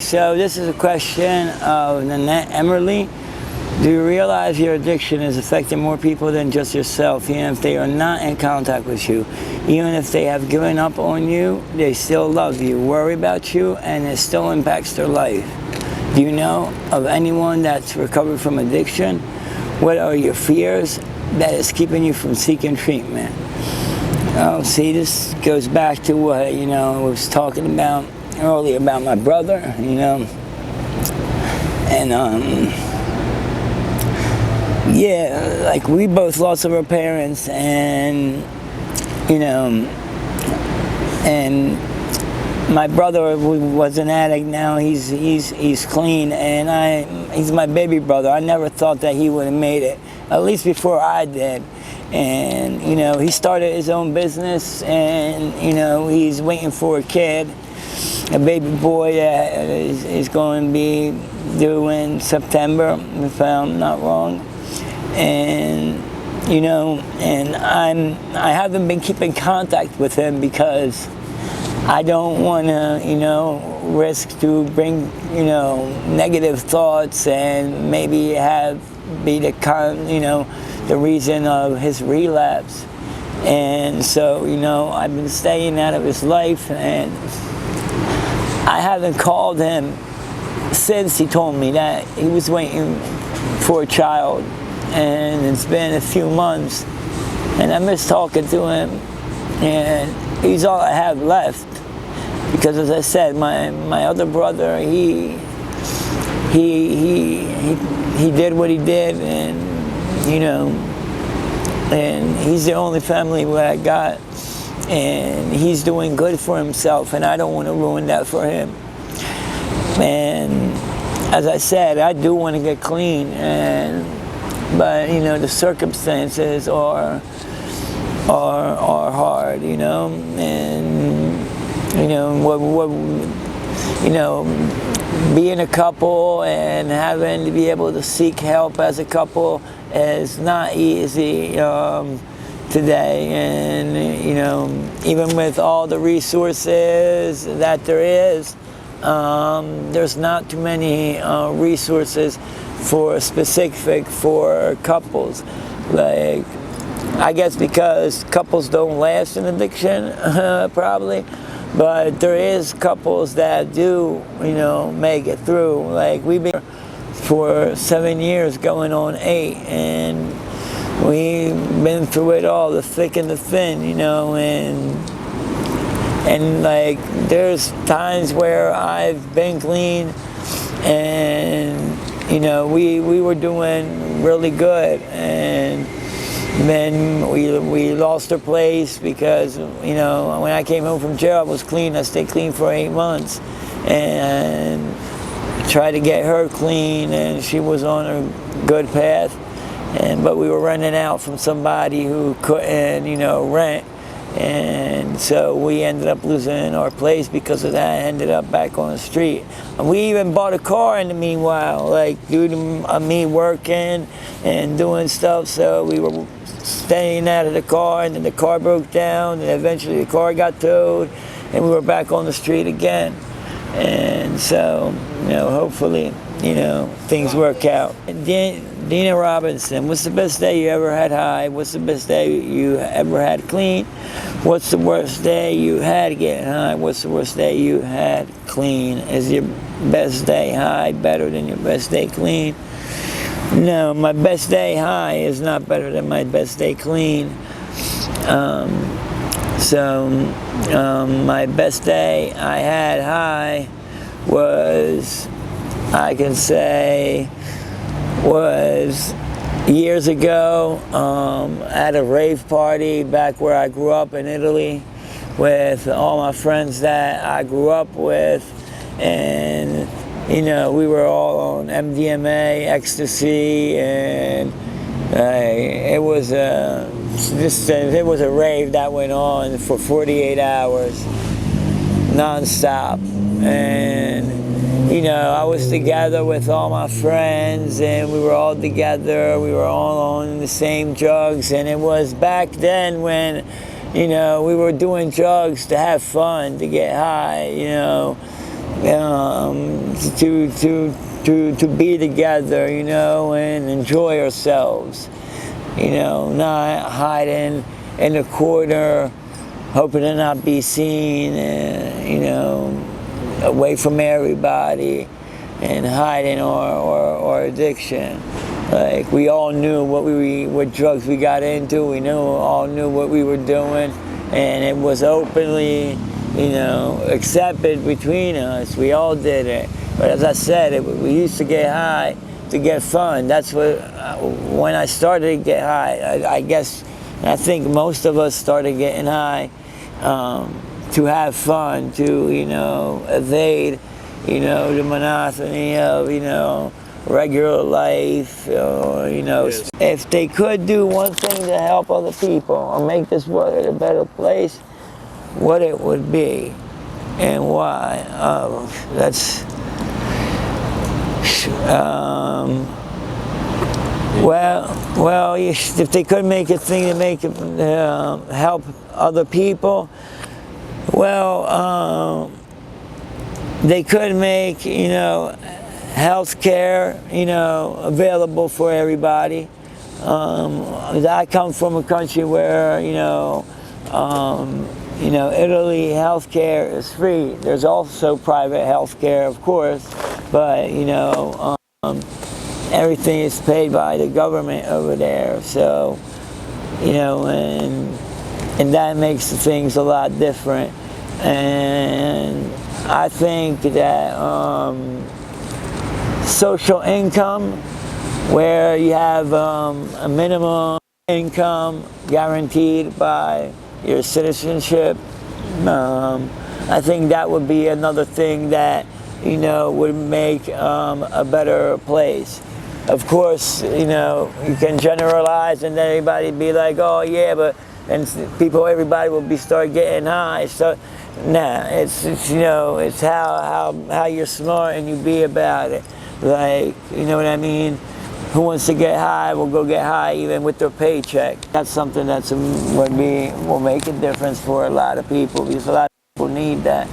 So this is a question of Nanette Emerly. Do you realize your addiction is affecting more people than just yourself, even if they are not in contact with you? Even if they have given up on you, they still love you, worry about you, and it still impacts their life. Do you know of anyone that's recovered from addiction? What are your fears that is keeping you from seeking treatment? Oh, see, this goes back to what, I was talking about earlier about my brother, and yeah, like we both lost our parents, and and my brother was an addict. Now he's clean, and he's my baby brother. I never thought that he would have made it, at least before I did. And he started his own business, and he's waiting for a kid, a baby boy that is going to be due in September, if I'm not wrong. And and I haven't been keeping contact with him because I don't want to risk to bring negative thoughts and maybe be the reason of his relapse. And so I've been staying out of his life, and I haven't called him since he told me that he was waiting for a child, and it's been a few months, and I miss talking to him, and he's all I have left, because as I said, my other brother, he did what he did, and and he's the only family that I got, and he's doing good for himself, and I don't want to ruin that for him. And as I said, I do want to get clean, but the circumstances are hard, and being a couple and having to be able to seek help as a couple is not easy today. And even with all the resources that there is, there's not too many resources specific for couples. Like, I guess because couples don't last in addiction, probably. But there is couples that do, make it through. Like, we've been for 7 years, going on 8, and we've been through it all, the thick and the thin, and like, there's times where I've been clean, and we were doing really good, and then we lost our place because when I came home from jail, I was clean. I stayed clean for 8 months, and tried to get her clean, and she was on a good path, but we were renting out from somebody who couldn't rent, and so we ended up losing our place because of that. Ended up back on the street. And we even bought a car in the meanwhile, like due to me working and doing stuff. So we were staying out of the car, and then the car broke down, and eventually the car got towed, and we were back on the street again. And so, hopefully, things work out. Dina Robinson, what's the best day you ever had high? What's the best day you ever had clean? What's the worst day you had getting high? What's the worst day you had clean? Is your best day high better than your best day clean? No, my best day high is not better than my best day clean. My best day I had high was, I can say, was years ago at a rave party back where I grew up in Italy with all my friends that I grew up with, and we were all on MDMA, ecstasy, and it was a rave that went on for 48 hours, non-stop. And I was together with all my friends, and we were all together. We were all on the same drugs, and it was back then when, we were doing drugs to have fun, to get high, to be together, you know, and enjoy ourselves. You know, not hiding in the corner, hoping to not be seen, and, you know, away from everybody, and hiding our addiction. Like, we all knew what drugs we got into. We all knew what we were doing, and it was openly, you know, accepted between us. We all did it. But as I said, we used to get high to get fun. That's what, when I started to get high, I think most of us started getting high to have fun, to, you know, evade, you know, the monotony of, you know, regular life, you know. Yes. If they could do one thing to help other people or make this world a better place, what it would be and why. If they could make a thing to make it help other people, well, they could make, you know, health care, you know, available for everybody. I come from a country where, you know, Italy, health care is free. There's also private health care, of course, but, you know, everything is paid by the government over there. So, you know, and that makes things a lot different. And I think that social income, where you have a minimum income guaranteed by your citizenship, I think that would be another thing that, you know, would make a better place. Of course, you know, you can generalize and then everybody be like, oh yeah, but, and everybody will start getting high. So, nah, it's you know, it's how you're smart and you be about it. Like, you know what I mean? Who wants to get high will go get high even with their paycheck. That's something will make a difference for a lot of people, because a lot of people need that.